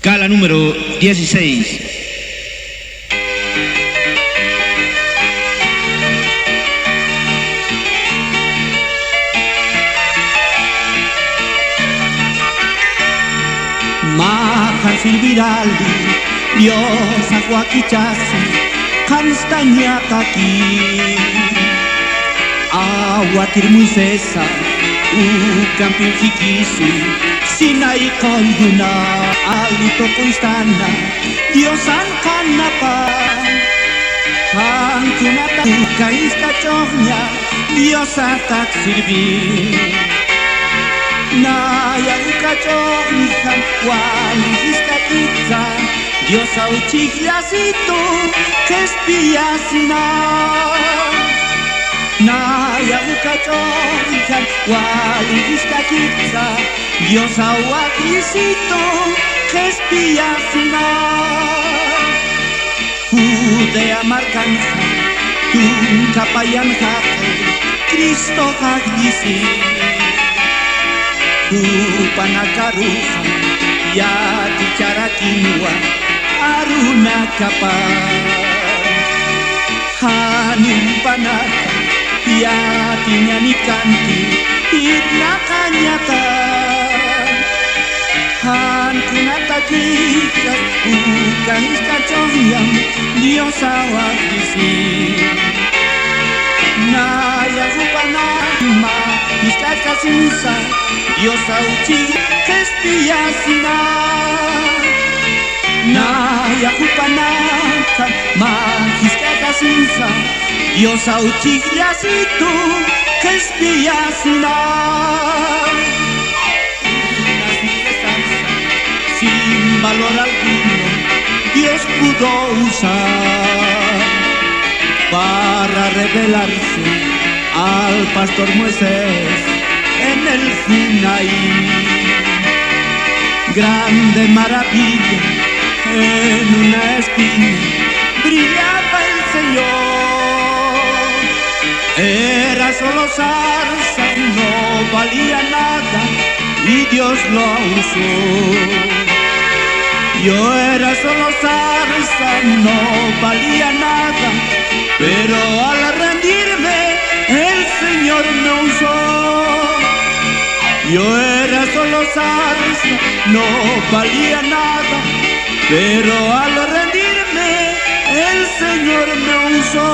Cala número 16. Mahan silbirali, Dios aguaquichasi, canstaña kaki. Awatir muisesa, camping hikisi, sinay koyuna, alito kunstana, Dios an kanapa. Hantunata kais kachonya, Dios atak silbi. Naya ukachohihan, walis katitza, Dios auchigliasito, que espiasina. Naya ukachohihan, walis katitza, Dios auaklisito, que espiasina. Judea marcanja, tunca payanjate, Cristo haglisi. Upanakaruha, yati charakinwa, aruna kapa. Hanumpanaka, yati nyanikanti, idnakanyata. Hankunatakikas, ukaniskachohyam, Dios awakisi. Naya upanama, iskakasinsa, Dios auchi que espiasina. Naya upanaka, magiskakasinsa, Dios auchi yasitu que espiasina. Una simple salsa, sin valor alguno, Dios pudo usar para revelarse al pastor Moisés en el Sinaí. Grande maravilla, en una espina brillaba el Señor. Era solo zarza, no valía nada y Dios lo usó. Yo era solo zarza, no valía nada, pero al rendirme el Señor me usó. Yo era solo zarza, no valía nada, pero al rendirme el Señor me usó.